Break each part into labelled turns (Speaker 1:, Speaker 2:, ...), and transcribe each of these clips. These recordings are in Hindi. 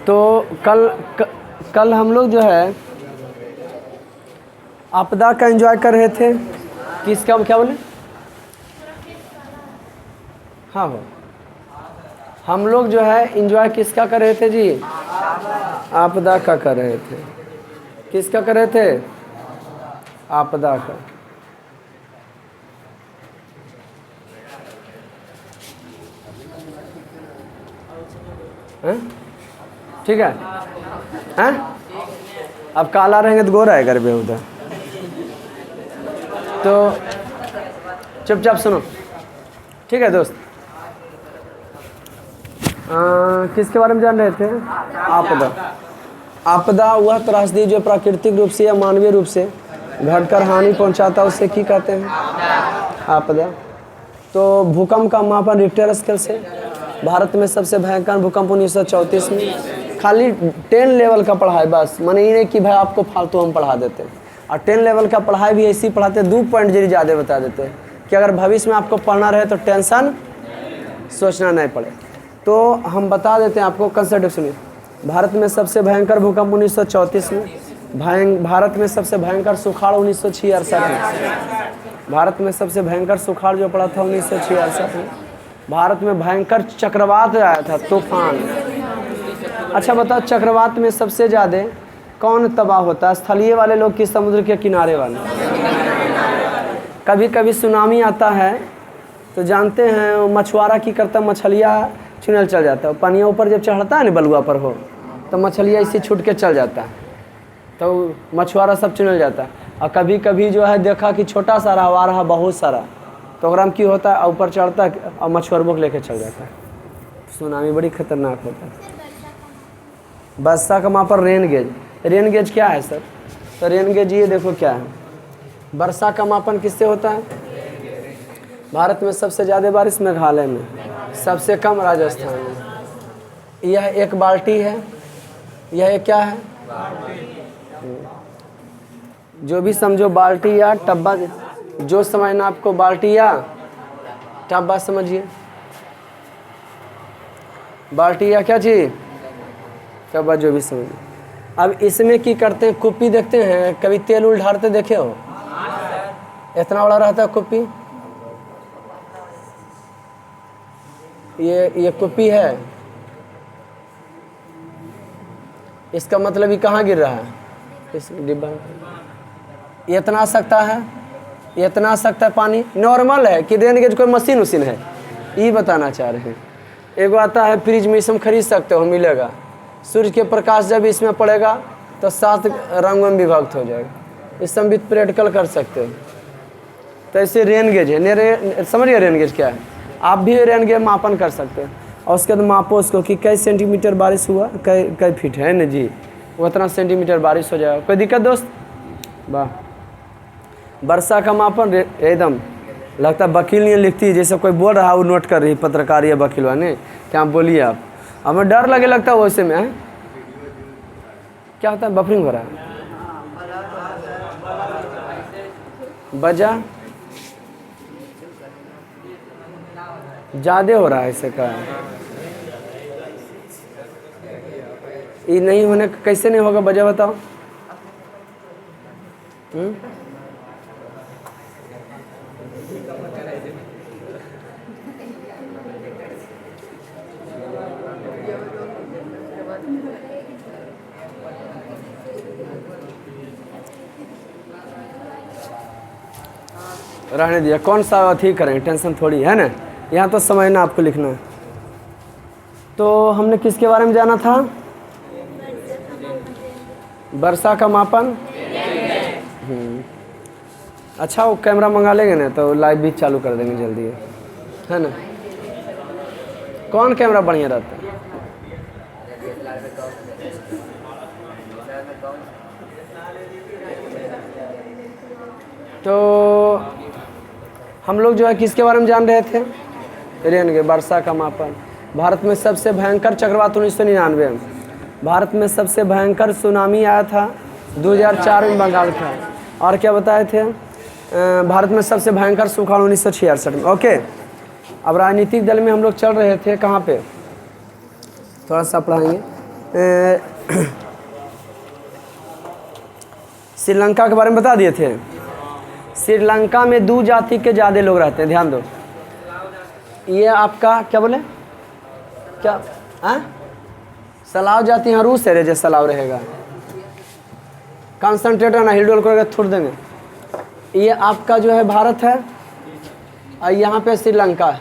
Speaker 1: तो कल हम लोग जो है आपदा का एंजॉय कर रहे थे। किसका, क्या बोले? हाँ हो, हम लोग जो है एंजॉय किसका कर रहे थे जी? आपदा का कर रहे थे। किसका कर रहे थे? आपदा का। ठीक है हैं? अब काला रहेंगे तो गोरा है घर पे उधर। तो चुपचाप सुनो, ठीक है दोस्त। किसके बारे में जान रहे थे? आपदा। आपदा वह त्रासदी जो प्राकृतिक रूप से या मानवीय रूप से घटकर हानि पहुंचाता उसे की कहते हैं? आपदा। तो भूकंप का मापन रिक्टर स्केल से। भारत में सबसे भयंकर भूकंप 1934 में। खाली 10 लेवल का पढ़ाई बस, माने ये नहीं कि भाई आपको फालतू हम पढ़ा देते हैं। और 10 लेवल का पढ़ाई भी ऐसी पढ़ाते हैं, 2 पॉइंट जरी ज़्यादा बता देते हैं कि अगर भविष्य में आपको पढ़ना रहे तो टेंशन सोचना नहीं पड़े। तो हम बता देते हैं आपको, कंसेप्ट सुनिए। भारत में सबसे भयंकर भूकंप 1934 में। भारत में सबसे भयंकर सुखाड़ 1966 में। भारत में सबसे भयंकर सुखाड़ जो पड़ा था 1966 में। भारत में भयंकर चक्रवात आया था, तूफान। अच्छा बताओ, चक्रवात में सबसे ज़्यादा कौन तबाह होता है? स्थलीय वाले लोग कि समुद्र के किनारे वाले? कभी कभी सुनामी आता है तो जानते हैं मछुआरा की करता, मछलियाँ चुनल चल जाता है। पानिया ऊपर जब चढ़ता है ना, बलुआ पर हो, तो मछलियाँ इसी छूट के चल जाता है, तो मछुआरा सब चुनल जाता है। और कभी कभी जो है देखा कि छोटा सा रहा रहा बहुत सारा, तो ओकरा में की होता है, ऊपर चढ़ता है और मछुआरों को लेके चल जाता है। सुनामी बड़ी खतरनाक होता है। वर्षा का मापन रेन गेज। रेन गेज क्या है सर? तो रेन गेज ये देखो क्या है। वर्षा का मापन किससे होता है? भारत में सबसे ज़्यादा बारिश मेघालय में, सबसे कम राजस्थान में। यह एक बाल्टी है, यह एक क्या है? जो भी समझो बाल्टी या टब्बा, जो समझना आपको बाल्टी या टब्बा समझिए। बाल्टी या क्या चीज़? टब्बा, जो भी समझिए। अब इसमें की करते हैं, कुप्पी देखते हैं, कभी तेल उल ढारते देखे हो? इतना बड़ा रहता है कुप्पी। ये कुप्पी है, इसका मतलब ये कहाँ गिर रहा है? इस डिब्बा में। इतना सकता है, इतना सकता है पानी नॉर्मल है कि रेन गेज कोई मशीन उसीन है, ये बताना चाह रहे हैं। एगो आता है फ्रिज में, इसमें खरीद सकते हो, मिलेगा। सूर्य के प्रकाश जब इसमें पड़ेगा तो 7 रंगों में विभक्त हो जाएगा। इस समय प्रैक्टिकल कर सकते हो। तो ऐसे रेन गेज है, समझिए रेन गेज क्या है। आप भी रेन गेज मापन कर सकते हैं और उसके बाद मापो उसको कि कई सेंटीमीटर बारिश हुआ, कई फीट है ना जी, उतना सेंटीमीटर बारिश हो जाएगा। कोई दिक्कत दोस्त? वाह। वर्षा का मापन एकदम लगता है वकील नहीं लिखती है, जैसे कोई बोल रहा है वो नोट कर रही पत्रकार या वकील वाले। क्या बोलिए आप? हमें डर लगे लगता है वैसे में है। क्या होता है? बफरिंग हो रहा है, बजा ज़्यादा हो रहा है ऐसे का। ये नहीं होने कैसे नहीं होगा, वजह बताओ। रहने दिया, कौन सा अथी करें, टेंशन थोड़ी है ना, यहाँ तो समझना आपको लिखना है। तो हमने किसके बारे में जाना था? वर्षा का मापन। अच्छा, वो कैमरा मंगा लेंगे ना तो लाइव भी चालू कर देंगे जल्दी, है ना। कौन कैमरा बढ़िया रहता है? तो हम लोग जो है किसके बारे में जान रहे थे? रेन के वर्षा का मापन। भारत में सबसे भयंकर चक्रवात 1999 में। भारत में सबसे भयंकर सुनामी आया था 2004 में बंगाल का। और क्या बताए थे? भारत में सबसे भयंकर सुखाड़ 1966 में। ओके, अब राजनीतिक दल में हम लोग चल रहे थे, कहाँ पे थोड़ा सा पढ़ाएंगे। श्रीलंका के बारे में बता दिए थे। श्रीलंका में 2 जाति के ज़्यादा लोग रहते हैं, ध्यान दो। ये आपका क्या बोले, क्या सलाव जाति, यहाँ रूस है रे, जैसे सलाव रहेगा, कॉन्सेंट्रेट ना हिलडोल करके छोड़ देंगे। ये आपका जो है भारत है, और यहाँ पे श्रीलंका है।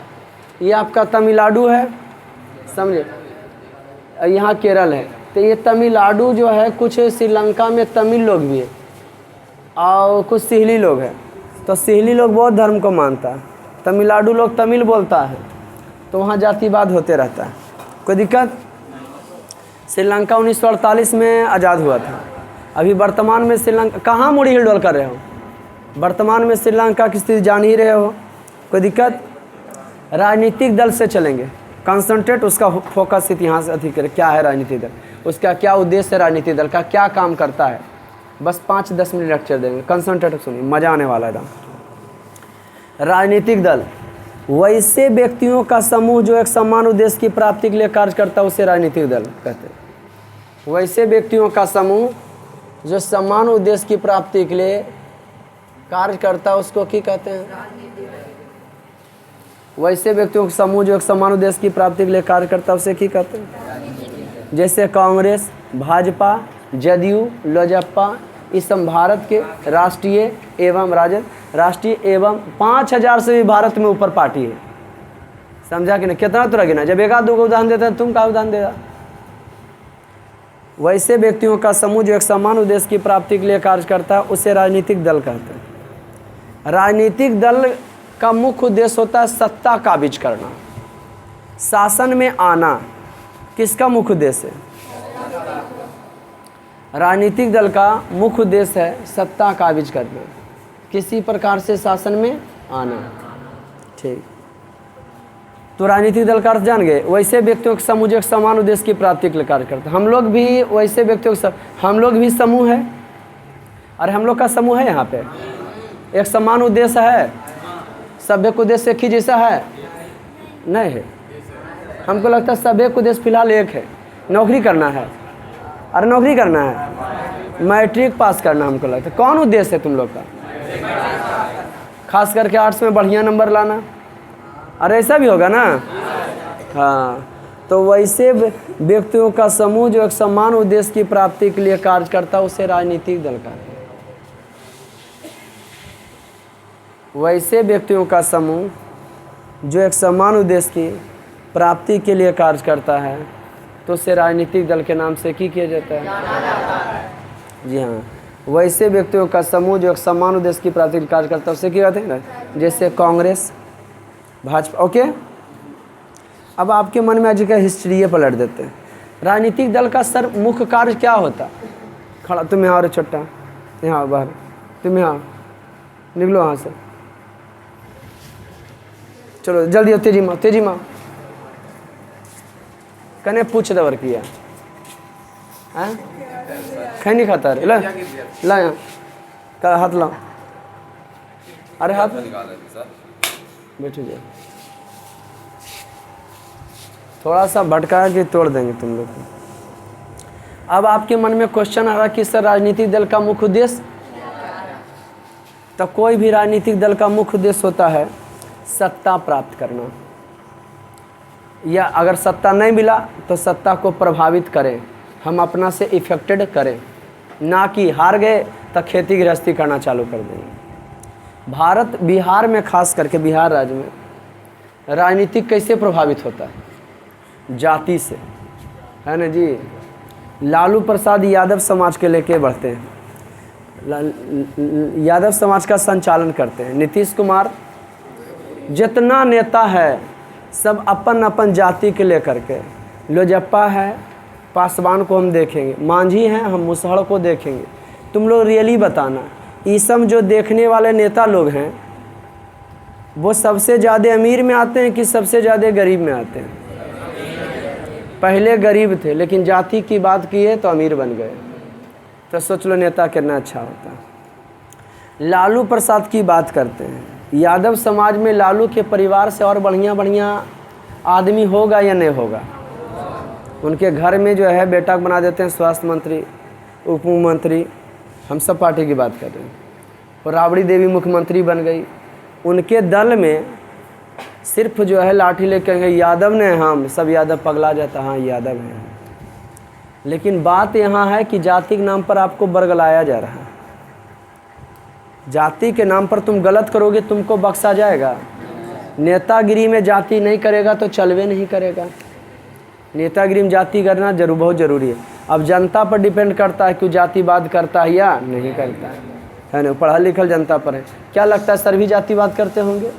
Speaker 1: ये आपका तमिलनाडु है, समझे, और यहाँ केरल है। तो ये तमिलनाडु जो है, कुछ श्रीलंका में तमिल लोग भी है और कुछ सिहली लोग हैं। तो सिहली लोग बौद्ध धर्म को मानता है, तमिलनाडु लोग तमिल बोलता है, तो वहाँ जातिवाद होते रहता है। कोई दिक्कत? श्रीलंका 1948 में आज़ाद हुआ था। अभी वर्तमान में श्रीलंका, कहाँ मुड़ी हिलडोल कर रहे हो, वर्तमान में श्रीलंका की स्थिति जान ही रहे हो। कोई दिक्कत? राजनीतिक दल से चलेंगे, कंसंट्रेट उसका फोकस इतिहास अधिक करें। क्या है राजनीतिक दल, उसका क्या उद्देश्य है, राजनीतिक दल का क्या काम करता है। बस 5-10 मिनट लेक्चर देंगे, कंसंट्रेट सुनिए, मज़ा आने वाला है एकदम। राजनीतिक दल वैसे व्यक्तियों का समूह जो एक समान उद्देश्य की प्राप्ति के लिए कार्य करता है, उसे राजनीतिक दल कहते हैं। वैसे व्यक्तियों का समूह जो समान उद्देश्य की प्राप्ति के लिए कार्य करता है, उसको क्या कहते हैं? वैसे व्यक्तियों का समूह जो एक समान उद्देश्य की प्राप्ति के लिए कार्य करता है, उसे क्या कहते हैं? जैसे कांग्रेस, भाजपा, जदयू, लोजपा, इस सब भारत के राष्ट्रीय एवं राष्ट्रीय एवं 5000 से भी भारत में ऊपर पार्टी है। समझा कि नहीं? कितना तो गिना, जब एक आध दो को उदाहरण देता है, तुम का उदाहरण देगा? वैसे व्यक्तियों का समूह जो एक समान उद्देश्य की प्राप्ति के लिए कार्य करता है, उसे राजनीतिक दल कहते हैं। राजनीतिक दल का मुख्य उद्देश्य होता है सत्ता काबिज करना, शासन में आना। किसका मुख्य उद्देश्य है? राजनीतिक दल का मुख्य उद्देश्य है सत्ता काबिज करना, किसी प्रकार से शासन में आना। ठीक, तो राजनीतिक दल का अर्थ जान गए। वैसे व्यक्तियों के समूह जो एक समान उद्देश्य की प्राप्ति के लिए कार्य करते हैं। हम लोग भी वैसे व्यक्तियों के हम लोग भी समूह है, अरे हम लोग का समूह है, यहाँ पे एक समान उद्देश्य है। सभ्य का उद्देश्य एक ही जैसा है नहीं है। हमको लगता है सभ्य का उद्देश्य फिलहाल एक है, नौकरी करना है। अरे नौकरी करना है, मैट्रिक पास करना हमको लगता है। कौन उद्देश्य है तुम लोग का? खास करके आर्ट्स में बढ़िया नंबर लाना। अरे ऐसा भी होगा ना? हाँ, तो वैसे व्यक्तियों का समूह जो एक समान उद्देश्य की प्राप्ति के लिए कार्य करता है, उसे राजनीतिक दल कहते हैं। वैसे व्यक्तियों का समूह जो एक समान उद्देश्य की प्राप्ति के लिए कार्य करता है, तो उसे राजनीतिक दल के नाम से किया जाता है। जी हाँ, वैसे व्यक्तियों का समूह जो एक समान उद्देश्य की प्राप्ति के लिए कार्य करता है, उसे क्या कहते हैं? जैसे कांग्रेस, भाजपा। ओके, अब आपके मन में आज का हिस्ट्री पलट देते हैं। राजनीतिक दल का सर मुख्य कार्य क्या होता? खड़ा, तुम यहाँ और छोटा यहाँ बाहर, तुम यहाँ निकलो यहाँ से, चलो जल्दी हो, तेजी माँ, तेजी माँ। कने पूछ दवर किया खाई नहीं खाता रे, ला ला यहाँ का हाथ लाओ। अरे हाथ बैठो जाओ, थोड़ा सा भटका के तोड़ देंगे तुम लोग को। अब आपके मन में क्वेश्चन आ रहा कि सर राजनीतिक दल का मुख्य उद्देश्य, तो कोई भी राजनीतिक दल का मुख्य उद्देश्य होता है सत्ता प्राप्त करना, या अगर सत्ता नहीं मिला तो सत्ता को प्रभावित करें, हम अपना से इफेक्टेड करें, ना कि हार गए तो खेती गृहस्थी करना चालू कर देंगे। भारत, बिहार में खास करके बिहार राज्य में राजनीतिक कैसे प्रभावित होता है? जाति से, है ना जी। लालू प्रसाद यादव समाज के लेके बढ़ते हैं, यादव समाज का संचालन करते हैं। नीतीश कुमार, जितना नेता है सब अपन अपन जाति के लेकर के। लोजप्पा है, पासवान को हम देखेंगे, मांझी हैं, हम मुसहड़ को देखेंगे। तुम लोग रियली बताना, ये सब जो देखने वाले नेता लोग हैं वो सबसे ज़्यादा अमीर में आते हैं कि सबसे ज़्यादा गरीब में आते हैं? पहले गरीब थे, लेकिन जाति की बात की है तो अमीर बन गए। तो सोच लो नेता कितना अच्छा होता है। लालू प्रसाद की बात करते हैं, यादव समाज में लालू के परिवार से और बढ़िया बढ़िया आदमी होगा या नहीं होगा? उनके घर में जो है बेटा को बना देते हैं स्वास्थ्य मंत्री, उप मुख्यमंत्री, हम सब पार्टी की बात कर रहे हैं। और राबड़ी देवी मुख्यमंत्री बन गई। उनके दल में सिर्फ जो है लाठी लेके कहेंगे यादव ने, हम सब यादव पगला जाता, हाँ यादव हैं। लेकिन बात यहाँ है कि जाति के नाम पर आपको बरगलाया जा रहा है। जाति के नाम पर तुम गलत करोगे, तुमको बख्शा जाएगा। नेतागिरी में जाति नहीं करेगा तो चलवे नहीं करेगा। नेतागिरी में जाति करना बहुत ज़रूरी है। अब जनता पर डिपेंड करता है कि जातिवाद करता है या नहीं करता है ना। पढ़ा लिखल जनता पर है। क्या लगता है सर भी जातिवाद करते होंगे?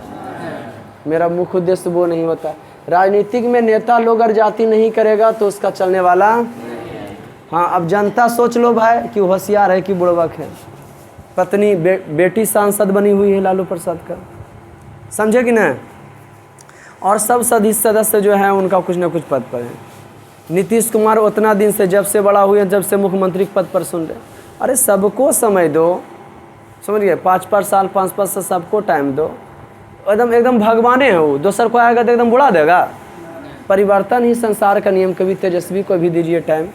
Speaker 1: मेरा मुख्य उद्देश्य वो नहीं होता। राजनीतिक में नेता लोग अगर जाति नहीं करेगा तो उसका चलने वाला। हाँ, अब जनता सोच लो भाई कि होशियार है कि बुड़बक है। पत्नी बेटी सांसद बनी हुई है लालू प्रसाद का, समझे कि नहीं? और सब सदस्य जो है उनका कुछ ना कुछ पद पर है। नीतीश कुमार उतना दिन से जब से बड़ा हुए, जब से मुख्यमंत्री पद पर सुन रहे, अरे सबको समय दो, समझ गए? 5-5 साल 5-5 साल सबको टाइम दो। एकदम भगवाने हैं वो, दूसर को आएगा तो एकदम बुला देगा। परिवर्तन ही संसार का नियम। कभी तेजस्वी को भी दीजिए टाइम,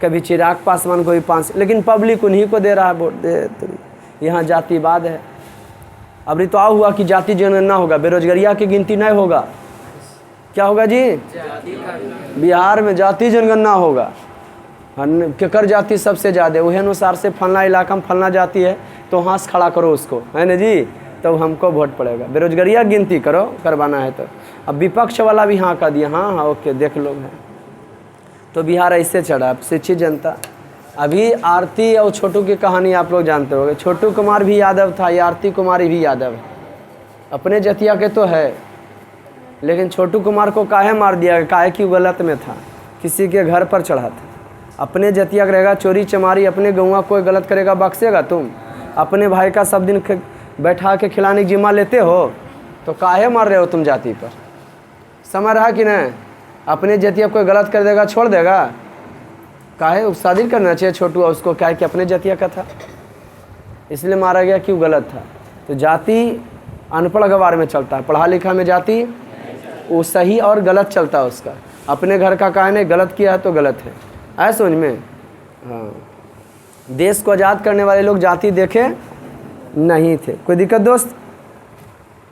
Speaker 1: कभी चिराग पासवान को भी 5, लेकिन पब्लिक उन्हीं को दे रहा है वोट। दे यहाँ जातिवाद है। अब रितुआव हुआ कि जाति जनगणना होगा, बेरोजगारिया की गिनती नहीं होगा। क्या होगा जी? बिहार में जाति जनगणना होगा। केकर जाति सबसे ज़्यादा, वही अनुसार से फलना इलाका में फलना जाति है तो हाथ खड़ा करो उसको, है ना जी, तो हमको वोट पड़ेगा। बेरोजगारिया गिनती करो, करवाना है तो। अब विपक्ष वाला भी हाँ कर दिया, हाँ हाँ ओके देख लो है। तो बिहार ऐसे चढ़ा। शिक्षित जनता। अभी आरती और छोटू की कहानी आप लोग जानते होंगे। छोटू कुमार भी यादव था, ये आरती कुमारी भी यादव है, अपने जतिया के तो है। लेकिन छोटू कुमार को काहे मार दिया? काहे कि गलत में था, किसी के घर पर चढ़ा था। अपने जतिया का रहेगा चोरी चमारी, अपने गौवा कोई गलत करेगा बख्शेगा तुम? अपने भाई का सब दिन बैठा के खिलाने की जिम्मा लेते हो तो काहे मार रहे हो तुम जाति पर? समझ रहा कि नहीं? अपने जतिया कोई गलत कर देगा छोड़ देगा? काहे शादी करना चाहिए छोटू उसको, क्या है कि अपने जतिया का था इसलिए मारा गया, क्यों गलत था। तो जाति अनपढ़ गवार में चलता है, पढ़ा लिखा में जाति वो सही और गलत चलता है उसका। अपने घर का काहे ने गलत किया है तो गलत है, ऐसा समझ में। हाँ, देश को आज़ाद करने वाले लोग जाति देखे नहीं थे। कोई दिक्कत दोस्त?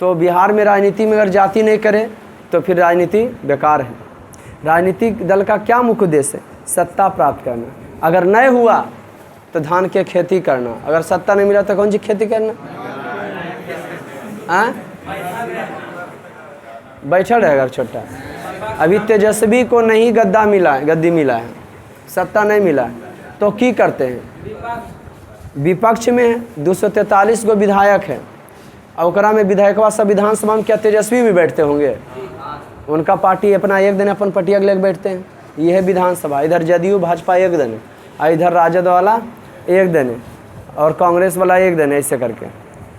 Speaker 1: तो बिहार में राजनीति में अगर जाति नहीं करे तो फिर राजनीति बेकार है। राजनीतिक दल का क्या मुख्य उद्देश्य है? सत्ता प्राप्त करना। अगर नहीं हुआ तो धान के खेती करना, अगर सत्ता नहीं मिला तो कौन सी खेती करना? बैठा रहेगा छोटा। अभी तेजस्वी को नहीं गद्दी मिला है, सत्ता नहीं मिला है, तो की करते हैं? विपक्ष में 243 गो विधायक है और ओकरा में विधायकवा सब विधानसभा में क्या तेजस्वी भी बैठते होंगे? उनका पार्टी अपना एक दिन अपन पटिया लेकर बैठते हैं। यह है विधानसभा। इधर जदयू भाजपा एक दिन है और इधर राजद वाला एक दिन है और कांग्रेस वाला एक दिन है, ऐसे करके।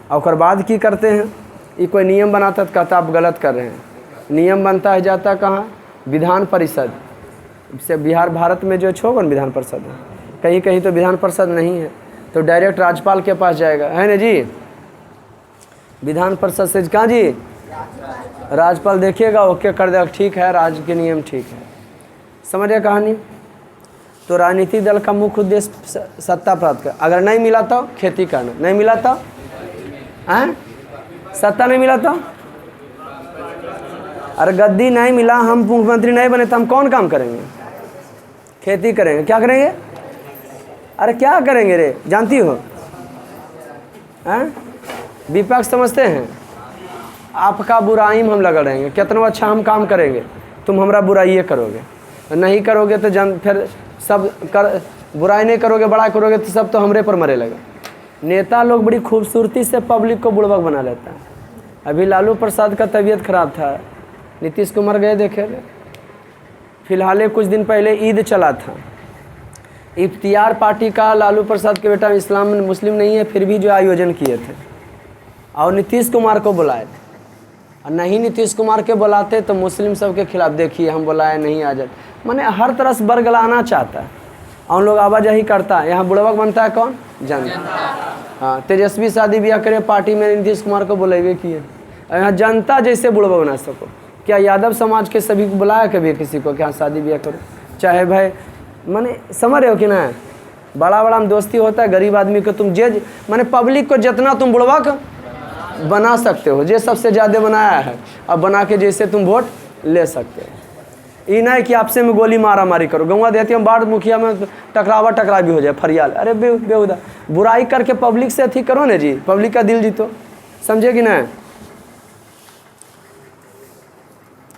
Speaker 1: और बाद की करते हैं? ये कोई नियम बनाता तो कहता आप गलत कर रहे हैं। नियम बनता है जाता कहाँ? विधान परिषद से। बिहार भारत में जो छोगन विधान परिषद है, कहीं कहीं तो विधान परिषद नहीं है तो डायरेक्ट राज्यपाल के पास जाएगा, है ना जी? विधान परिषद से कहाँ जी? राज्यपाल देखिएगा ओके कर देगा, ठीक है राज्य के नियम ठीक है। समझिए कहानी। तो राजनीतिक दल का मुख्य उद्देश्य सत्ता प्राप्त कर। अगर नहीं मिला तो खेती करना, नहीं मिला तो सत्ता नहीं मिला तो अरे गद्दी नहीं मिला, हम मुख्यमंत्री नहीं बने तो हम कौन काम करेंगे? खेती करेंगे। क्या करेंगे? अरे क्या करेंगे रे, जानती हो? विपक्ष समझते हैं आपका बुराई में हम लगा रहेंगे, कितना अच्छा हम काम करेंगे, तुम हमारा बुराई करोगे, नहीं करोगे तो फिर सब बुराई नहीं करोगे, बड़ा करोगे तो सब तो हमरे पर मरे लगा। नेता लोग बड़ी खूबसूरती से पब्लिक को बुड़बक बना लेता है। अभी लालू प्रसाद का तबीयत खराब था, नीतीश कुमार गए देखे। फिलहाल कुछ दिन पहले ईद चला था, इफ्तियार पार्टी का लालू प्रसाद के बेटा इस्लाम मुस्लिम नहीं है फिर भी जो आयोजन किए थे और नीतीश कुमार को बुलाए थे। और नहीं नीतीश कुमार के बुलाते तो मुस्लिम सब के खिलाफ, देखिए हम बुलाए नहीं आ जाते, मैंने हर तरह से बरगलाना चाहता है और लोग आवाजाही करता है। यहाँ बुड़बक बनता है कौन? जनता। हाँ, तेजस्वी शादी ब्याह करे पार्टी में नीतीश कुमार को बुलावे किए। यहाँ जनता जैसे बुड़बक बना सको। क्या यादव समाज के सभी को बुलाया कभी किसी को? क्या शादी ब्याह करो? चाहे भाई माने समझ रहे हो कि ना, बड़ा बड़ा दोस्ती होता है, गरीब आदमी को तुम जे माने पब्लिक को जितना तुम बुढ़वा बना सकते हो, जे सबसे ज़्यादा बनाया है, अब बना के जैसे तुम वोट ले सकते हो। ये नहीं कि आपसे में गोली मारा मारी करो, गंवा देती हम बाढ़ मुखिया में टकरा भी हो जाए फरियाल, अरे बेहुदा बुराई करके पब्लिक से अथी करो ना जी, पब्लिक का दिल जीतो, समझे कि ना।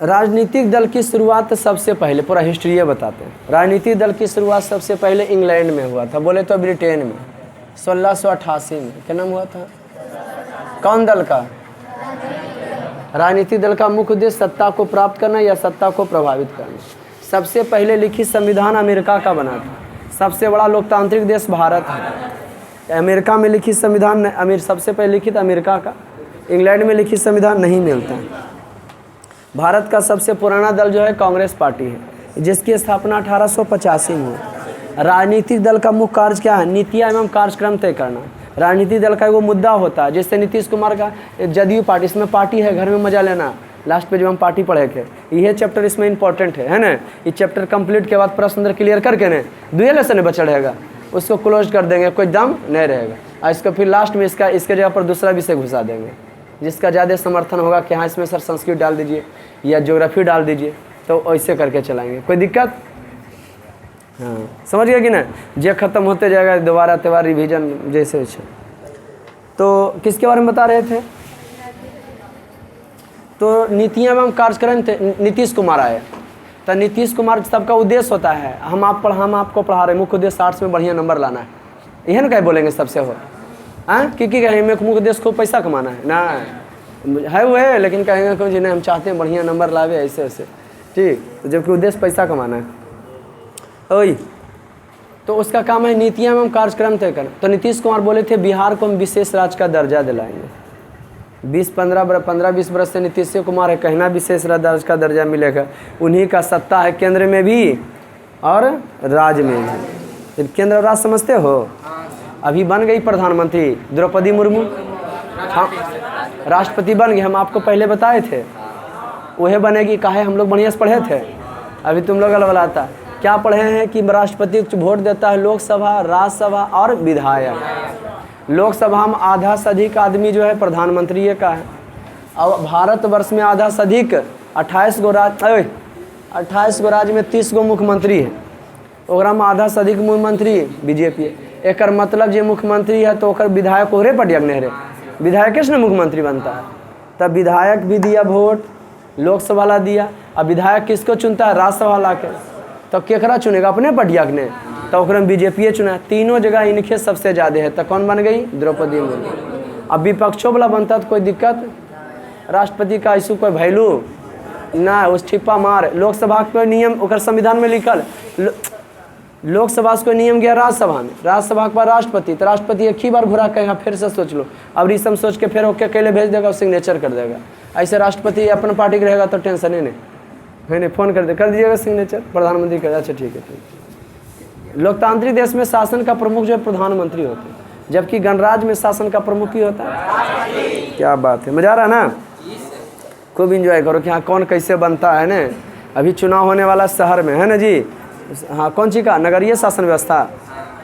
Speaker 1: राजनीतिक दल की शुरुआत सबसे पहले, पूरा हिस्ट्री ये बताते हैं, राजनीतिक दल की शुरुआत सबसे पहले इंग्लैंड में हुआ था, बोले तो ब्रिटेन में 1688 में। क्या नाम हुआ था, कौन दल का? राजनीतिक दल का मुख्य उद्देश्य सत्ता को प्राप्त करना या सत्ता को प्रभावित करना। सबसे पहले लिखित संविधान अमेरिका का बना था, सबसे बड़ा लोकतांत्रिक देश भारत है। अमेरिका में लिखित संविधान सबसे पहले लिखित अमेरिका का, इंग्लैंड में लिखित संविधान नहीं मिलता है। भारत का सबसे पुराना दल जो है कांग्रेस पार्टी है, जिसकी स्थापना 1885 में हुई। राजनीतिक दल का मुख्य कार्य क्या है? नीतियाँ एवं कार्यक्रम तय करना। राजनीतिक दल का वो मुद्दा होता है, जैसे नीतीश कुमार का जदयू पार्टी, इसमें पार्टी है, घर में मजा लेना, लास्ट पे जब हम पार्टी पढ़े थे, यह चैप्टर इसमें इंपॉर्टेंट है ना। ये चैप्टर कंप्लीट के बाद प्रश्न क्लियर करके ना 2 लेसन बचा रहेगा, उसको क्लोज कर देंगे, कोई दम नहीं रहेगा, और इसको फिर लास्ट में इसके जगह पर दूसरा विषय घुसा देंगे, जिसका ज़्यादा समर्थन होगा कि हाँ इसमें सर संस्कृत डाल दीजिए या ज्योग्राफी डाल दीजिए, तो ऐसे करके चलाएंगे, कोई दिक्कत? हाँ समझ गया कि ना, जे खत्म होते जाएगा दोबारा त्यौहार रिवीजन जैसे वैसे। तो किसके बारे में बता रहे थे? तो नीतियाँ एवं कार्यक्रम थे, नीतीश कुमार आए, तो नीतीश कुमार सबका उद्देश्य होता है, हम आपको पढ़ा रहे, मुख्य उद्देश्य आर्ट्स में बढ़िया नंबर लाना है, यह ना कहीं बोलेंगे सबसे हो, हाँ क्योंकि कहेंगे मेरे मुख्य उद्देश्य को पैसा कमाना है ना, है वो है, लेकिन कहेंगे क्यों जी नहीं हम चाहते हैं बढ़िया नंबर लावे ऐसे ऐसे, ठीक, तो जबकि उद्देश्य पैसा कमाना है ओई, तो उसका काम है नीतियाँ एवं कार्यक्रम तय करना। तो नीतीश कुमार बोले थे बिहार को हम विशेष राज्य का दर्जा दिलाएंगे। 15-20 बरस से नीतीश कुमार है, कहना विशेष राज्य का दर्जा मिलेगा, उन्हीं का सत्ता है केंद्र में भी और राज्य में भी। केंद्र और राज्य समझते हो? अभी बन गई प्रधानमंत्री द्रौपदी मुर्मू, हाँ राष्ट्रपति बन गए, हम आपको पहले बताए थे, वह बनेगी, काहे हम लोग बढ़िया से पढ़े थे, अभी तुम लोग अलग क्या पढ़े हैं कि राष्ट्रपति को वोट देता है लोकसभा, राज्यसभा और विधायक। लोकसभा में आधा से अधिक आदमी जो है प्रधानमंत्री का है, और भारतवर्ष में आधा से अधिक 28 गो राज्य में 30 गो मुख्यमंत्री है, ओकरा में आधा से अधिक मुख्यमंत्री बीजेपी है। एक मतलब जो मुख्यमंत्री है तो ओकर विधायक ओहरे पर डियग नहीं, विधायक से मुख्यमंत्री बनता है, तब विधायक भी दिया वोट, लोकसभा ला दिया, अब विधायक किसको चुनता है? राज्यसभा ला के, तो केकरा चुनेगा? अपने पटिया ने, तो ओकरा में बीजेपी चुना, तीनों जगह इनके सबसे ज़्यादा है, तो कौन बन गई? द्रौपदी मुर्मू। अब विपक्षों वाला बनता तो कोई दिक्कत? राष्ट्रपति का ऐसू कोई वैल्यू ना, उस ठिप्पा मार। लोकसभा के नियम ओकर संविधान में लिखल, लोकसभा से कोई नियम गया राज्यसभा में, राज्यसभा के बाद राष्ट्रपति, तो राष्ट्रपति एक ही बार घुरा कहेगा, फिर से सोच लो, अब रिसम सोच के फिर ओके अकेले भेज देगा, सिग्नेचर कर देगा। ऐसे राष्ट्रपति अपने पार्टी का रहेगा तो टेंशन ही नहीं है, नहीं फोन कर दीजिएगा सिग्नेचर, प्रधानमंत्री कर, अच्छा ठीक है। लोकतांत्रिक देश में शासन का प्रमुख जो है प्रधानमंत्री होते हैं, जबकि गणराज्य में शासन का प्रमुख ही होता है। क्या बात है, मजा आ रहा है ना? खूब इंजॉय करो कि हाँ कौन कैसे बनता है ना। अभी चुनाव होने वाला शहर में है ना जी, हाँ कौन सी का? नगरीय शासन व्यवस्था,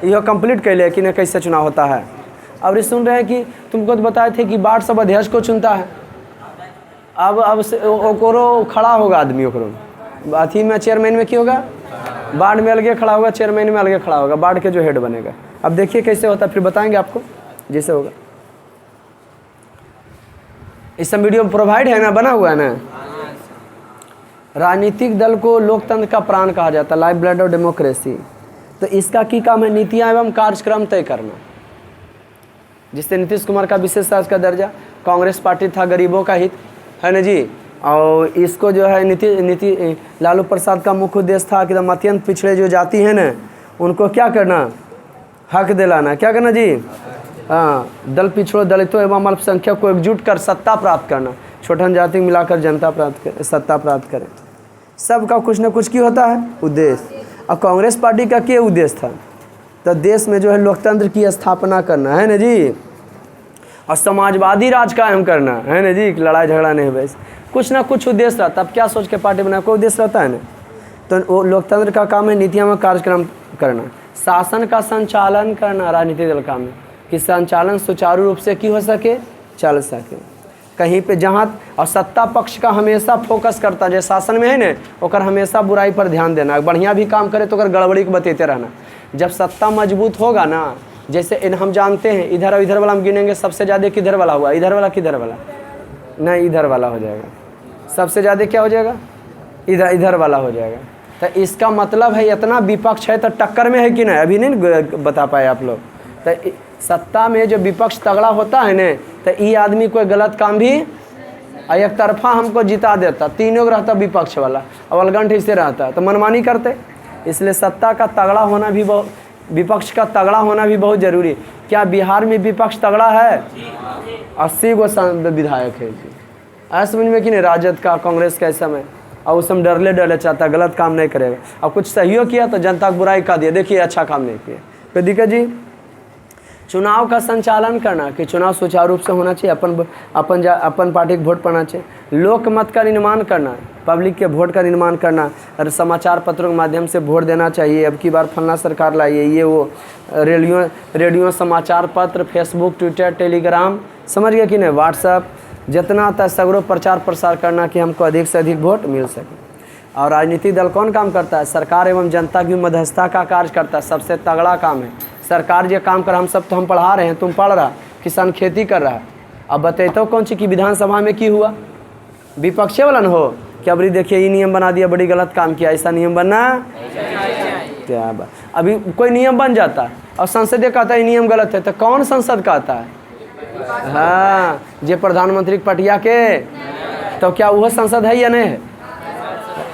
Speaker 1: यह कंप्लीट कर ले कि न कैसे चुनाव होता है। अब ये सुन रहे हैं कि तुमको तो बताए थे कि वार्ड सभा अध्यक्ष को चुनता है, अब ओकरो खड़ा होगा आदमी, ओकरो अथी में चेयरमैन में क्या होगा? वार्ड में अलगे खड़ा होगा, चेयरमैन में अलगे खड़ा होगा, वार्ड के जो हेड बनेगा। अब देखिए कैसे होता है, फिर बताएंगे आपको जैसे होगा। इस सब वीडियो प्रोवाइड है ना, बना हुआ है ना। राजनीतिक दल को लोकतंत्र का प्राण कहा जाता है, लाइफ ब्लड ऑफ डेमोक्रेसी। तो इसका की काम है नीतियाँ एवं कार्यक्रम तय करना। जिससे नीतीश कुमार का विशेष राज्य का दर्जा, कांग्रेस पार्टी था गरीबों का हित, है ना जी, और इसको जो है नीति लालू प्रसाद का मुख्य उद्देश्य था कि अत्यंत पिछड़े जो जाति हैं ना, उनको क्या करना? हक दिलाना। क्या करना जी? हाँ, दल पिछड़ों, दलितों एवं अल्पसंख्यक को एकजुट कर सत्ता प्राप्त करना, छोटन जाति मिलाकर जनता सत्ता प्राप्त करें। सबका कुछ न कुछ की होता है उद्देश्य। और कांग्रेस पार्टी का क्या उद्देश्य था? तो देश में जो है लोकतंत्र की स्थापना करना, है ना जी, और समाजवादी राज कायम करना, है ना जी, लड़ाई झगड़ा नहीं, बस कुछ ना कुछ उद्देश्य रहता। अब क्या सोच के पार्टी बना? कोई उद्देश्य रहता है ना। तो वो लोकतंत्र का काम है नीतियाँ में कार्यक्रम करना, शासन का संचालन करना राजनीतिक दल का काम है कि संचालन सुचारू रूप से की हो सके, चल सके कहीं पे जहाँ। और सत्ता पक्ष का हमेशा फोकस करता, जो शासन में है ना ओकर हमेशा बुराई पर ध्यान देना, बढ़िया भी काम करे तो ओकर गड़बड़ी को बतेते रहना। जब सत्ता मजबूत होगा ना, जैसे हम जानते हैं इधर और इधर वाला हम गिनेंगे सबसे ज़्यादा किधर वाला हुआ, इधर वाला किधर वाला, नहीं इधर वाला हो जाएगा, सबसे ज़्यादा क्या हो जाएगा, इधर वाला हो जाएगा। तो इसका मतलब है इतना विपक्ष है तो टक्कर में है कि नहीं, अभी नहीं बता पाए आप लोग। तो सत्ता में जो विपक्ष तगड़ा होता है ना, तो ये आदमी कोई गलत काम भी एक तरफा हमको जिता देता, तीनों रहता विपक्ष वाला, अवलगंठ इससे रहता तो मनमानी करते। इसलिए सत्ता का तगड़ा होना भी बहुत, विपक्ष का तगड़ा होना भी बहुत जरूरी। क्या बिहार में विपक्ष तगड़ा है? 80 गो विधायक है जी, ऐसा समझ में कि नहीं, राजद का, कांग्रेस का समय, और उस समय डरले चाहता, गलत काम नहीं करेगा। और कुछ सहयोग किया तो जनता को बुराई का दिया, देखिए अच्छा काम नहीं किया। कोई दिक्कत जी? चुनाव का संचालन करना कि चुनाव सुचारू रूप से होना चाहिए, अपन पार्टी को वोट पड़ना चाहिए। लोक मत का निर्माण करना, पब्लिक के वोट का निर्माण करना, और समाचार पत्रों के माध्यम से वोट देना चाहिए। अब की बार फलना सरकार लाइए, ये वो, रेडियो समाचार पत्र, फेसबुक, ट्विटर, टेलीग्राम, समझ गए कि नहीं, व्हाट्सअप, जितना आता है सगरों प्रचार प्रसार करना कि हमको अधिक से अधिक वोट मिल सके। और राजनीतिक दल कौन काम करता है? सरकार एवं जनता की मध्यस्थता का कार्य करता है, सबसे तगड़ा काम है। सरकार जो काम कर, हम सब तो हम पढ़ा रहे हैं, तुम पढ़ रहा, किसान खेती कर रहा है। अब बताइए कौन सी कि विधानसभा में की हुआ, विपक्षे वाला न हो कि अबरी देखिए ये नियम बना दिया, बड़ी गलत काम किया, ऐसा नियम बनना क्या बात। अभी कोई नियम बन जाता और संसद कहता है ये नियम गलत है, तो कौन संसद कहता है? हाँ, जे प्रधानमंत्री पटिया के, तो क्या वह संसद है या नहीं है?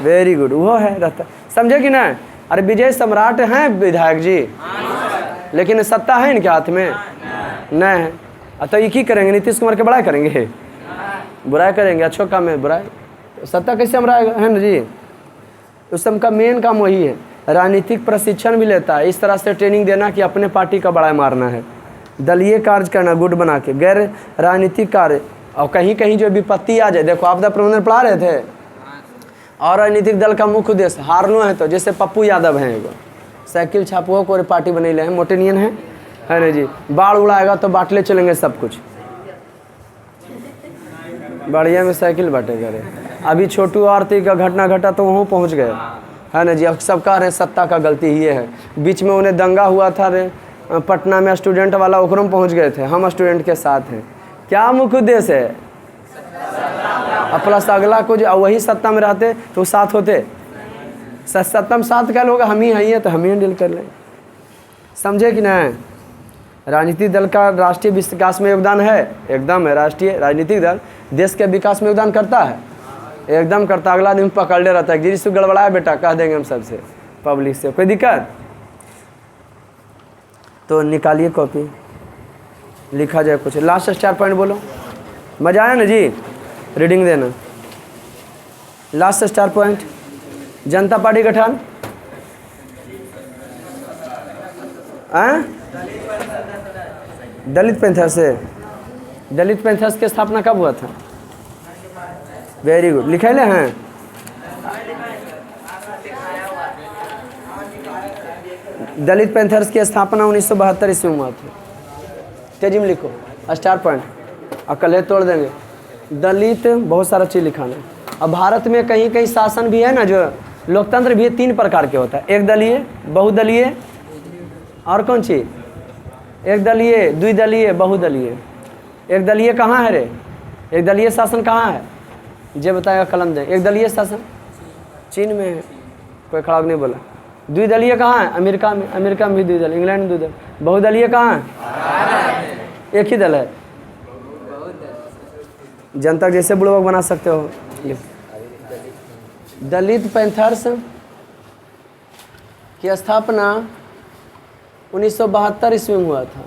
Speaker 1: वेरी गुड, वो है रहता, समझे कि नहीं? अरे विजय सम्राट हैं विधायक जी, लेकिन सत्ता है इनके हाथ में नहीं है। तो ये की करेंगे? नीतीश कुमार के बड़ाई करेंगे, बुराई करेंगे, अच्छो काम है बुराई, सत्ता कैसे हम रहेगा, है ना जी? उस सबका मेन काम वही है। राजनीतिक प्रशिक्षण भी लेता है, इस तरह से ट्रेनिंग देना कि अपने पार्टी का बड़ाई मारना है, दलीय कार्य करना गुट बना के, गैर राजनीतिक कार्य। और कहीं कहीं जो विपत्ति आ जाए, देखो आपदा प्रबंधन पढ़ा रहे थे, और राजनीतिक दल का मुख्य उद्देश्य हारनो है, तो जैसे पप्पू यादव हैं, एगो साइकिल छापुओ को पार्टी बने हैं, मोटे नियन है ना जी, बाढ़ उड़ाएगा तो बाटले चलेंगे सब कुछ, बढ़िया में साइकिल बांटेगा रे। अभी छोटू आरती का घटना घटा तो वहाँ पहुँच गए, है ना जी। अब सब कह रहे हैं सत्ता का गलती ही है। बीच में उन्हें दंगा हुआ था रे पटना में, स्टूडेंट वाला, ओकरों में पहुँच गए थे, हम स्टूडेंट के साथ हैं। क्या मुख्य उद्देश्य है? प्लस अगला को जो वही सत्ता में रहते तो साथ होते, सत्ता में साथ क्या लोग, हम ही हैं तो हम ही डील कर लें, समझे कि नहीं? राजनीतिक दल का राष्ट्रीय विकास में योगदान है, एकदम है। राष्ट्रीय राजनीतिक दल देश के विकास में योगदान करता है, एकदम करता। अगला दिन पकड़ ले रहता है, जिससे गड़बड़ाया बेटा कह देंगे हम सबसे, पब्लिक से, कोई दिक्कत? तो निकालिए कॉपी, लिखा जाए कुछ। लास्ट स्टार पॉइंट बोलो, मजा आया ना जी? रीडिंग देना। लास्ट स्टार पॉइंट, जनता पार्टी गठन, दलित पैंथर से, दलित पैंथर्स की स्थापना कब हुआ था? वेरी गुड, लिखे ले हैं। दलित पैंथर्स की स्थापना 1972 ईस्वी में हुआ था। तेजी में लिखो स्टार पॉइंट, अकल तोड़ देंगे। दलित बहुत सारा चीज़ लिखाना। अब भारत में कहीं कहीं शासन भी है ना, जो लोकतंत्र भी 3 प्रकार के होता है, एक दलीय, बहुदलीय, और कौन सी? एक दलीय, द्विदलीय, बहुदलीय। एक दलीय कहाँ है रे? एक दलीय शासन कहाँ है? जे बताएगा कलम दे। एक दलीय शासन चीन में है, कोई खड़ा नहीं बोला। द्विदलीय कहाँ है? अमेरिका में, अमेरिका में भी द्विदल, इंग्लैंड में द्विदल। बहुदलीय कहाँ है? एक ही दल है। जनता जैसे बुड़बक बना सकते हो। दलित पैंथर्स की स्थापना 1972 ईस्वी में हुआ था।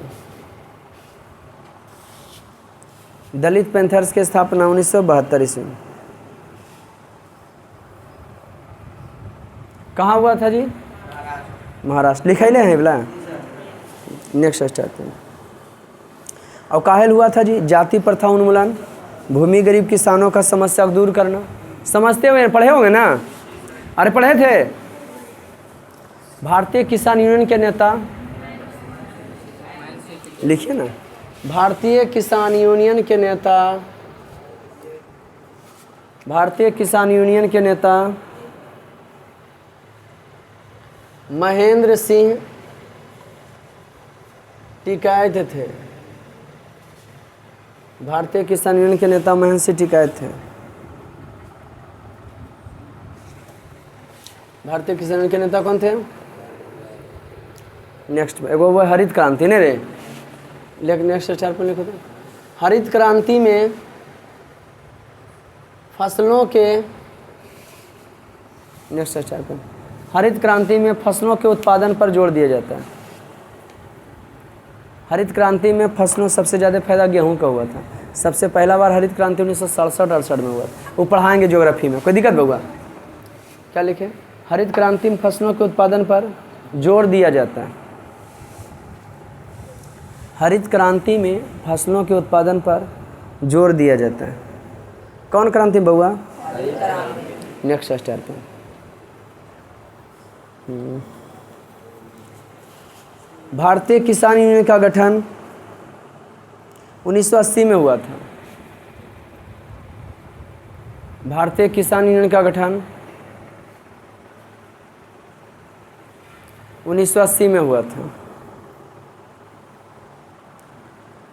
Speaker 1: दलित पैंथर्स की स्थापना 1972 ईस्वी में कहाँ हुआ था जी? महाराष्ट्र। लिखैले हैं बोला। Next start. और काहेल हुआ था जी? जाति प्रथा उन्मूलन, भूमि गरीब किसानों का समस्या को दूर करना। समझते हुए पढ़े होंगे ना? अरे पढ़े थे। भारतीय किसान यूनियन के नेता लिखिए ना। भारतीय किसान यूनियन के नेता, भारतीय किसान यूनियन के नेता महेंद्र सिंह टिकैत थे। भारतीय किसान यूनियन के नेता महेंद्र सिंह टिकैत थे। भारतीय किसान यूनियन के नेता कौन थे? नेक्स्ट एगो वो हरित क्रांति नहीं रे, लेकिन नेक्स्ट 4 पर लिखो तो। हरित क्रांति में फसलों के, नेक्स्ट 4 पर, हरित क्रांति में फसलों के उत्पादन पर जोर दिया जाता है। हरित क्रांति में फसलों सबसे ज़्यादा फायदा गेहूं का हुआ था। सबसे पहला बार हरित क्रांति 1967-68 में हुआ था। वो पढ़ाएंगे ज्योग्राफी में, कोई दिक्कत होगा? क्या लिखे? हरित क्रांति में फसलों के उत्पादन पर जोर दिया जाता है। हरित क्रांति में फसलों के उत्पादन पर जोर दिया जाता है। कौन क्रांति बउआ? नेक्स्ट स्टार पर। भारतीय किसान यूनियन का गठन 1980 में हुआ था। भारतीय किसान यूनियन का गठन 1980 में हुआ था।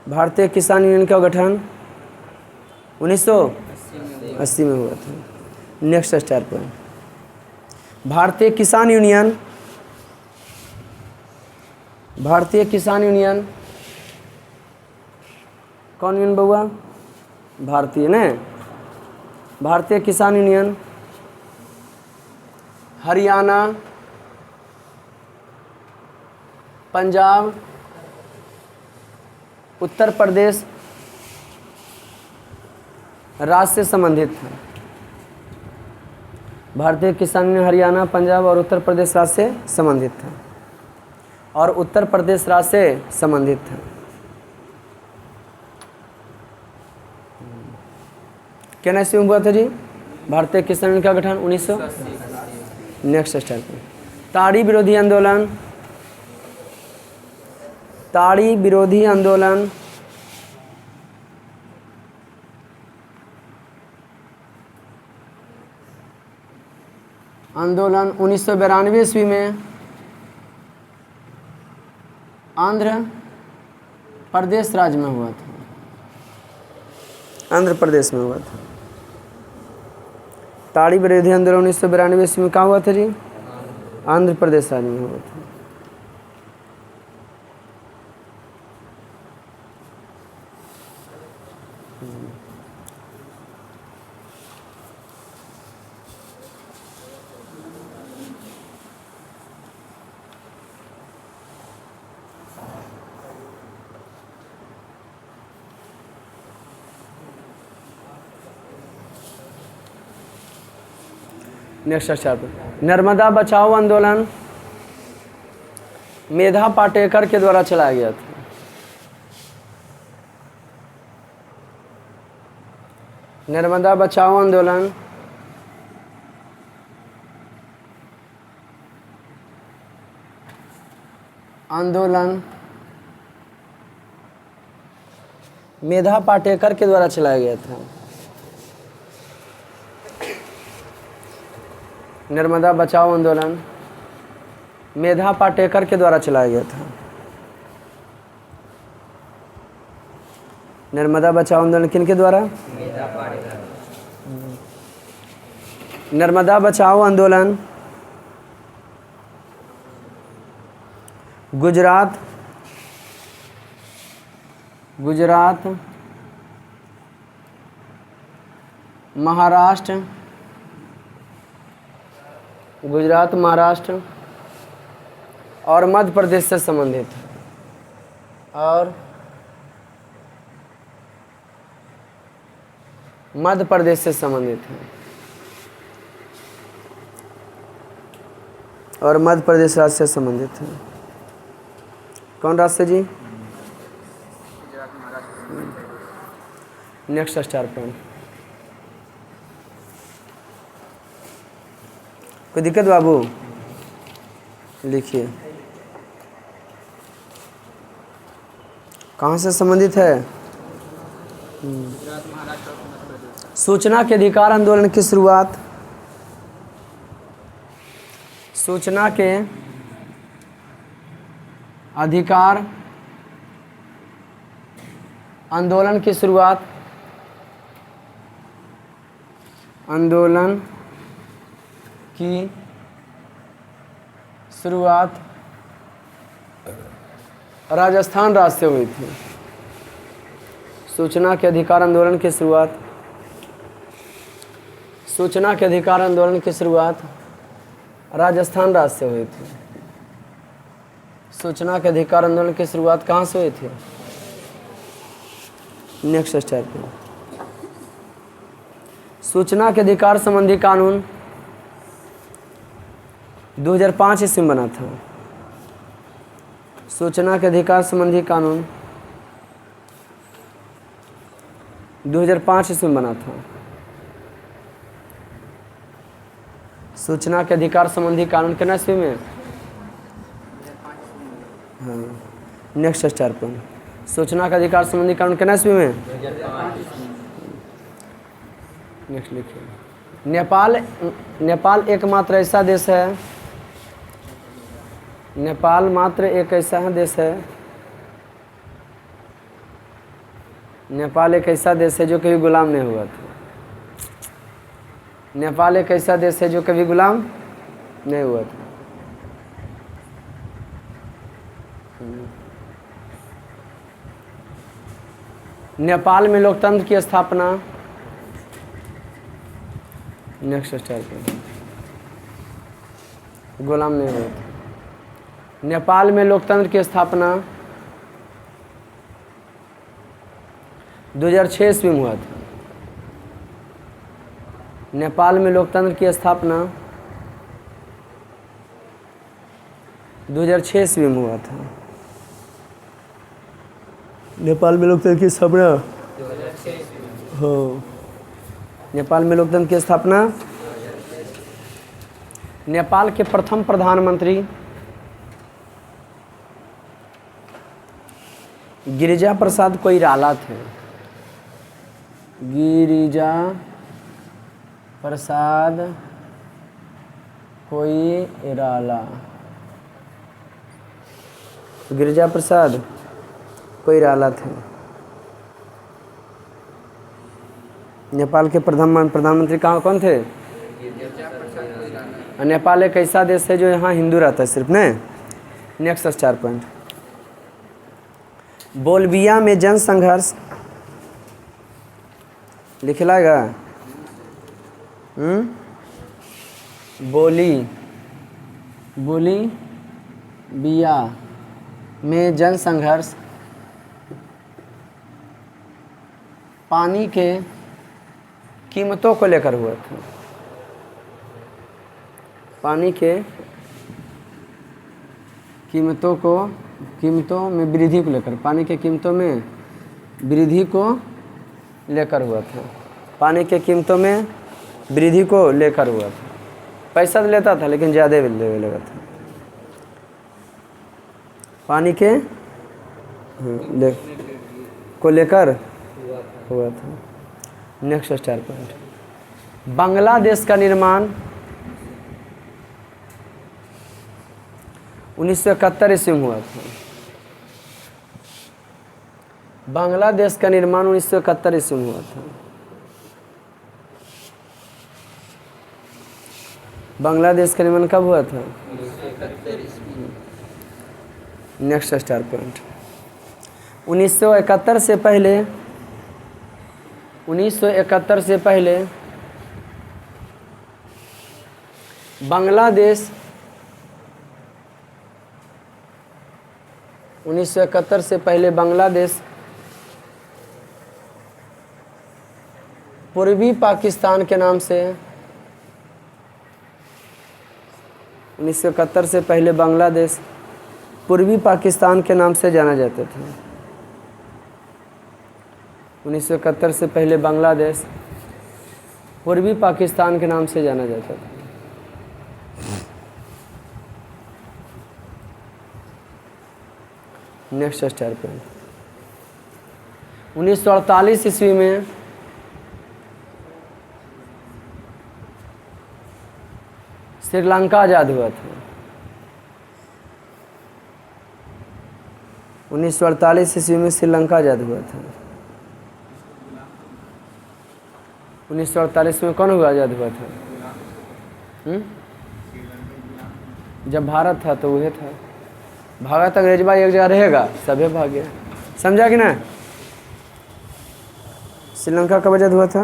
Speaker 1: भारतीय किसान यूनियन का गठन 1980 में हुआ था। नेक्स्ट स्टार पर। भारतीय किसान यूनियन, भारतीय किसान यूनियन कौन यूनियन बउआ? भारतीय ने। भारतीय किसान यूनियन हरियाणा, पंजाब, उत्तर प्रदेश राज्य से संबंधित था। भारतीय किसान यूनियन हरियाणा, पंजाब और उत्तर प्रदेश राज्य से संबंधित था, और उत्तर प्रदेश राज्य से संबंधित था। क्या ईस्वी में हुआ था जी भारतीय किसान यूनियन का गठन? 1900। नेक्स्ट स्टार पर। ताड़ी विरोधी आंदोलन, ताड़ी विरोधी आंदोलन आंदोलन 1992 ईस्वी में आंध्र प्रदेश राज्य में हुआ था। आंध्र प्रदेश में हुआ था। ताड़ी विरोधी आंदोलन 1992 ईस्वी में कहाँ हुआ था जी? आंध्र प्रदेश राज्य में हुआ था। नेक्स्ट स्टार पर। नर्मदा बचाओ आंदोलन मेधा पाटेकर के द्वारा चलाया गया था। नर्मदा बचाओ आंदोलन मेधा पाटेकर के द्वारा चलाया गया था। नर्मदा बचाओ आंदोलन मेधा पाटेकर के द्वारा चलाया गया था। नर्मदा बचाओ आंदोलन किन के द्वारा? नर्मदा बचाओ आंदोलन गुजरात, महाराष्ट्र, और मध्य प्रदेश से संबंधित है। और मध्य प्रदेश से संबंधित है। और मध्य प्रदेश राज्य से संबंधित है। कौन राज्य से जी? नेक्स्ट स्टार पर। कोई दिक्कत बाबू? लिखिए। कहाँ से संबंधित है? सूचना के अधिकार आंदोलन की शुरुआत। सूचना के अधिकार आंदोलन की शुरुआत। आंदोलन की शुरुआत राजस्थान राज्य से हुई थी। सूचना के अधिकार आंदोलन की शुरुआत। सूचना के अधिकार आंदोलन की शुरुआत राजस्थान राज्य से हुई थी। सूचना के अधिकार आंदोलन की शुरुआत कहाँ से हुई थी? नेक्स्ट स्टेप पे। सूचना के अधिकार संबंधी कानून 2005 ईस्वी में बना था। सूचना के अधिकार संबंधी कानून 2005 ईस्वी में बना था। सूचना के अधिकार संबंधी कानून कितना ईस्वी में? हाँ, नेक्स्ट स्टार पर। सूचना का अधिकार संबंधी कानून कितना ईस्वी में? नेक्स्ट लिखिए। नेपाल एकमात्र ऐसा देश है, नेपाल मात्र एक ऐसा देश है, नेपाल एक ऐसा देश है जो कभी गुलाम नहीं हुआ था। नेपाल एक ऐसा देश है जो कभी गुलाम नहीं हुआ था। नेपाल में लोकतंत्र की स्थापना। नेक्स्ट स्टार पे। गुलाम नहीं हुआ था। नेपाल में लोकतंत्र की स्थापना 2006 ईस्वी में हुआ था। नेपाल में लोकतंत्र की स्थापना 2006 ईस्वी में हुआ था। नेपाल में लोकतंत्र की स्थापना हो। नेपाल में लोकतंत्र की स्थापना। नेपाल के प्रथम प्रधानमंत्री गिरिजा प्रसाद कोइराला थे। गिरिजा प्रसाद कोइराला। गिरिजा प्रसाद कोइराला थे। नेपाल के प्रधानमंत्री कहाँ कौन थे? नेपाल एक ऐसा देश है जो यहाँ हिंदू रहता है सिर्फ ने। Next star point. बोल्विया में जन संघर्ष लिखलाएगा। बोलीविया में जन संघर्ष पानी के कीमतों को लेकर हुआ था। पानी के कीमतों में वृद्धि को लेकर, पानी के कीमतों में वृद्धि को लेकर हुआ था। पानी के कीमतों में वृद्धि को लेकर हुआ था। पैसा तो लेता था लेकिन ज़्यादा लेने लगा था। पानी के को लेकर हुआ था। Next star point. बांग्लादेश का निर्माण 1971 ईस्वी में हुआ था। बांग्लादेश का निर्माण 1971 ईस्वी में हुआ था। बांग्लादेश का निर्माण कब हुआ था? Next star point. 1971 से पहले 1971 से पहले बांग्लादेश 1971 से पहले बांग्लादेश पूर्वी पाकिस्तान के नाम से 1971 से पहले बांग्लादेश पूर्वी पाकिस्तान के नाम से जाना जाता था। 1971 से पहले बांग्लादेश पूर्वी पाकिस्तान के नाम से जाना जाता था। नेक्स्ट स्टार पे 1948 ईस्वी में श्रीलंका आज़ाद हुआ था। 1948 ईस्वी में श्रीलंका आज़ाद हुआ था। 1948 में कौन हुआ आज़ाद हुआ था? जब भारत था तो वह था। भागा तक अंग्रेजबा एक जगह रहेगा, सभी भागे। समझा कि ना? श्रीलंका कब आज़ाद हुआ था?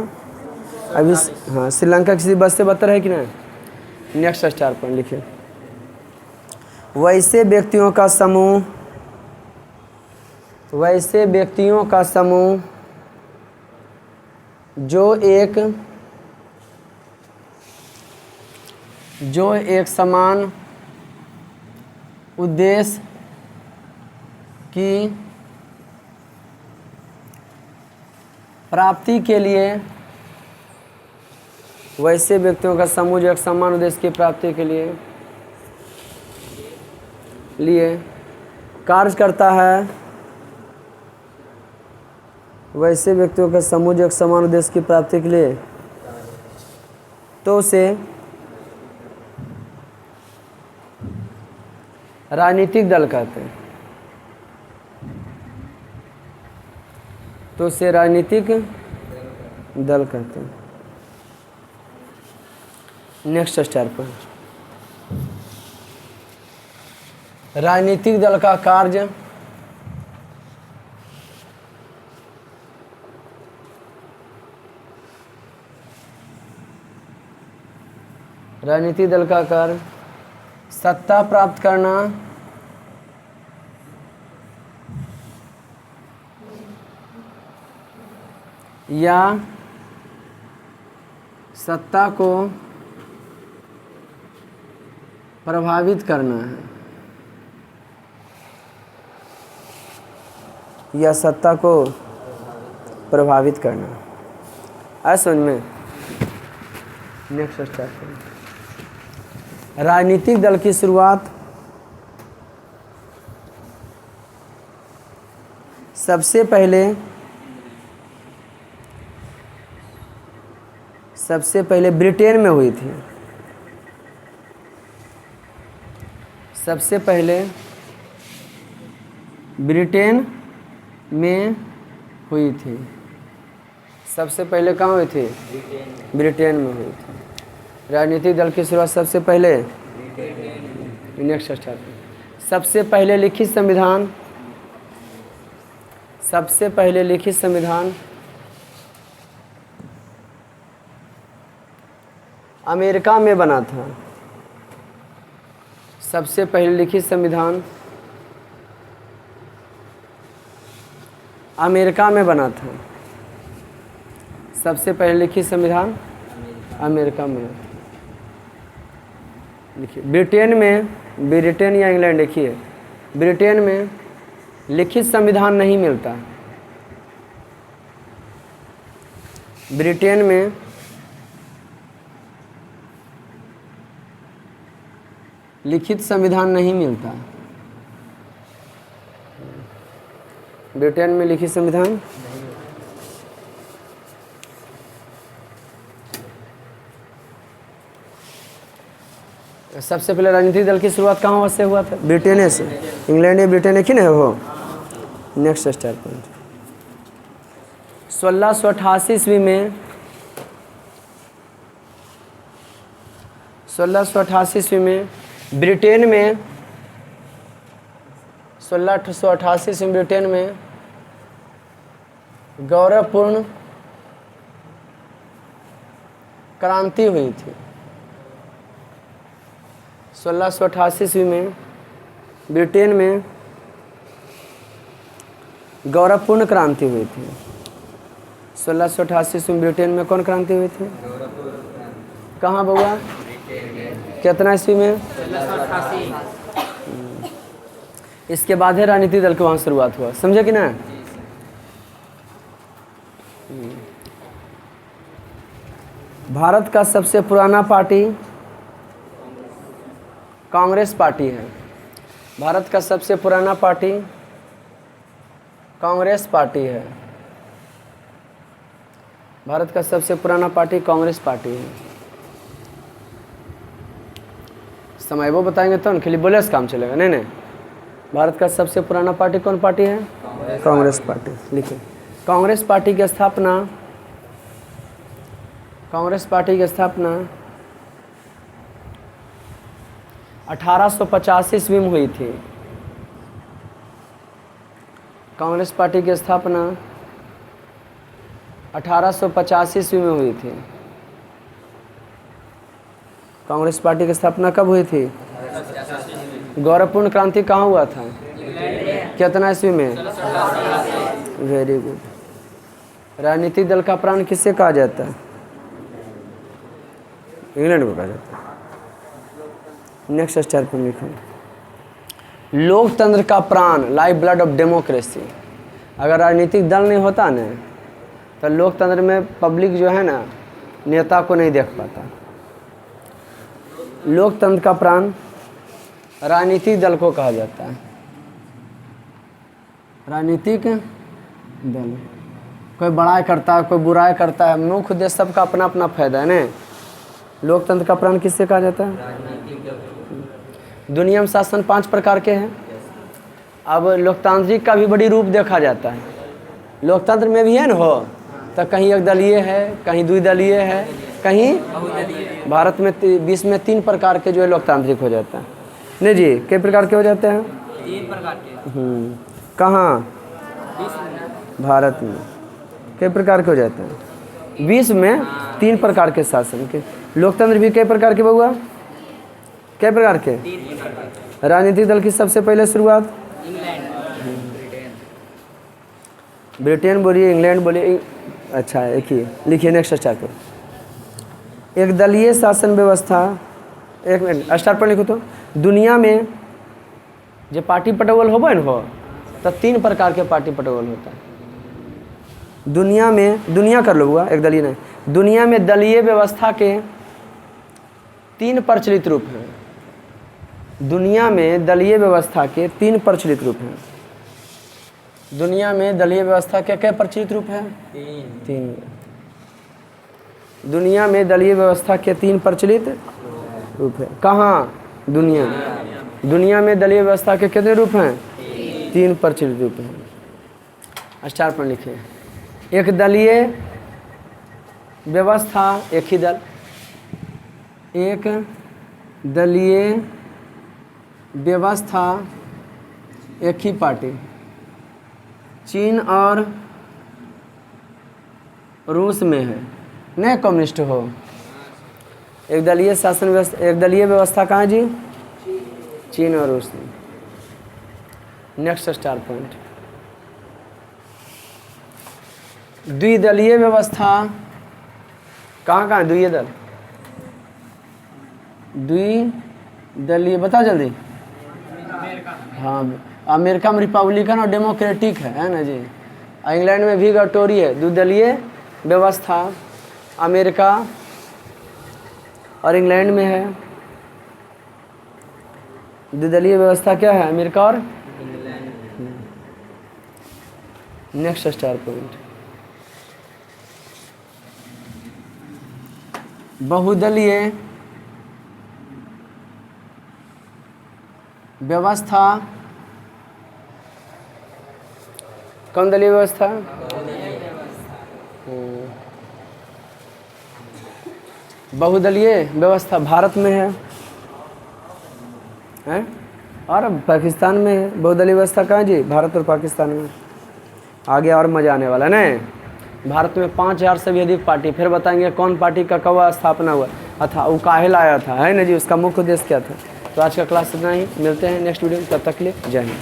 Speaker 1: अभी हाँ, श्रीलंका किसी बस से बदतर है कि ना? नेक्स्ट स्टार पर लिखिए, वैसे व्यक्तियों का समूह, वैसे व्यक्तियों का समूह जो एक समान उद्देश्य की प्राप्ति के लिए, वैसे व्यक्तियों का समूह जो एक समान उद्देश्य की प्राप्ति के लिए कार्य करता है, वैसे व्यक्तियों का समूह जो एक समान उद्देश्य की प्राप्ति के लिए, तो उसे राजनीतिक दल कहते हैं। तो उसे राजनीतिक दल कहते हैं। नेक्स्ट स्टार पर राजनीतिक दल का कार्य राजनीतिक दल का कार्य सत्ता प्राप्त करना या सत्ता को प्रभावित करना है, या सत्ता को प्रभावित करना। आया समझ में? नेक्स्ट स्टार्ट करें। राजनीतिक दल की शुरुआत सबसे पहले ब्रिटेन में हुई थी। सबसे पहले ब्रिटेन में हुई थी। सबसे पहले कहाँ हुई थी? ब्रिटेन में हुई थी। राजनीतिक दल की शुरुआत सबसे पहले नेक्स्ट स्टार्ट। सबसे पहले लिखित संविधान अमेरिका में बना था। सबसे पहले लिखित संविधान अमेरिका में बना था। सबसे पहले लिखित संविधान अमेरिका में बना था। लिखिए, ब्रिटेन या इंग्लैंड, देखिए ब्रिटेन में लिखित संविधान नहीं मिलता। ब्रिटेन में लिखित संविधान नहीं मिलता। ब्रिटेन में लिखित संविधान सबसे पहले राजनीतिक दल की शुरुआत कहाँ से हुआ था? ब्रिटेन से। इंग्लैंड या ब्रिटेन एक ही ना हो। नेक्स्ट स्टार पॉइंट 1688 ईस्वी में 1688 ईस्वी में ब्रिटेन में 1688 ईस्वी में ब्रिटेन में गौरवपूर्ण क्रांति हुई थी। 1688 ईस्वी में ब्रिटेन में गौरवपूर्ण क्रांति हुई थी। 1688 ईस्वी में ब्रिटेन में कौन क्रांति हुई थी? कहाँ बउआ? कितना ईस्वी में? 1688। इसके बाद है राजनीतिक दल की वहाँ शुरुआत हुआ। समझे कि ना? भारत का सबसे पुराना पार्टी कांग्रेस पार्टी है। भारत का सबसे पुराना पार्टी कांग्रेस पार्टी है। भारत का सबसे पुराना पार्टी कांग्रेस पार्टी है। समय वो बताएंगे तो न, खाली बोले से काम चलेगा? नहीं नहीं। भारत का सबसे पुराना पार्टी कौन पार्टी है? कांग्रेस पार्टी। लिखिए, कांग्रेस पार्टी की स्थापना 1885 ईस्वी में हुई थी। कांग्रेस पार्टी की स्थापना 1885 ईस्वी में हुई थी। कांग्रेस पार्टी की स्थापना कब हुई थी? गौरवपूर्ण क्रांति कहाँ हुआ था? कितना ईस्वी में? Very good. राजनीतिक दल का प्राण किससे कहा जाता है? इंग्लैंड को कहा जाता है। नेक्स्ट स्टार पर लिखो, लोकतंत्र का प्राण, लाइफ ब्लड ऑफ डेमोक्रेसी। अगर राजनीतिक दल नहीं होता ना तो लोकतंत्र में पब्लिक जो है ना नेता को नहीं देख पाता। लोकतंत्र का प्राण राजनीतिक दल को कहा जाता है। राजनीतिक दल कोई बड़ाई करता है, कोई बुराई करता है, मुख्य उद्देश्य सबका अपना अपना फायदा है ना। लोकतंत्र का प्राण किससे कहा जाता है? दुनिया में शासन 5 प्रकार के हैं। अब लोकतांत्रिक का भी बड़ी रूप देखा जाता है। लोकतंत्र में भी है ना हो तो कहीं एक दलीय है, कहीं द्विदलीय है, कहीं भारत में 20 में 3 प्रकार के जो है लोकतांत्रिक हो जाता है। नहीं जी, कई प्रकार के हो जाते हैं?
Speaker 2: 3 प्रकार के।
Speaker 1: कहाँ? भारत में कई प्रकार के हो जाते हैं। 20 में 3 प्रकार के शासन के। लोकतंत्र भी कई प्रकार के बउआ? कई प्रकार के?
Speaker 2: 3 प्रकार के।
Speaker 1: राजनीतिक दल की सबसे पहले शुरुआत
Speaker 2: इंग्लैंड,
Speaker 1: ब्रिटेन बोलिए, इंग्लैंड बोलिए। अच्छा, एक ही लिखिए। नेक्स्ट स्टार पर, एक दलीय शासन व्यवस्था। एक मिनट, स्टार पर लिखो तो। दुनिया में जो पार्टी पटवल होबे न हो तो 3 प्रकार के पार्टी पटवल होता है दुनिया में। दुनिया कर लो हुआ, एक दलीय नहीं। दुनिया में दलीय व्यवस्था के 3 प्रचलित रूप हैं। दुनिया में दलीय व्यवस्था के 3 प्रचलित रूप हैं। दुनिया में दलीय व्यवस्था के क्या प्रचलित रूप हैं? 3। दुनिया में दलीय व्यवस्था के 3 प्रचलित रूप है। कहाँ? दुनिया में। दुनिया में दलीय व्यवस्था के कितने रूप हैं? 3 प्रचलित रूप हैं। स्टार पर लिखिए, एक दलीय व्यवस्था, एक ही दल। एक दलीय व्यवस्था, एक ही पार्टी। चीन और रूस में है, नहीं कम्युनिस्ट हो। एक दलीय शासन व्यवस्था, एक दलीय व्यवस्था कहाँ जी? चीन और रूस में। नेक्स्ट स्टार पॉइंट, द्विदलीय व्यवस्था। कहाँ कहाँ द्विदलीय दल? द्विदलीय बता जल्दी। हाँ, अमेरिका में रिपब्लिकन और डेमोक्रेटिक है ना जी। इंग्लैंड में भी टोरी है। द्विदलीय व्यवस्था अमेरिका और इंग्लैंड में है। द्विदलीय व्यवस्था क्या है? अमेरिका और नेक्स्ट स्टार पॉइंट, बहुदलीय व्यवस्था। कौन दलीय व्यवस्था? बहुदलीय व्यवस्था भारत में है और पाकिस्तान में है। बहुदलीय व्यवस्था कहाँ जी? भारत और पाकिस्तान में। आगे और मजा आने वाला है ना। भारत में 5000 से भी अधिक पार्टी। फिर बताएंगे कौन पार्टी का कब स्थापना हुआ था, वो काहे लाया था, है ना जी, उसका मुख्य उद्देश्य क्या था। तो आज का क्लास इतना ही। मिलते हैं नेक्स्ट वीडियो में, तब तक के लिए जय हिंद।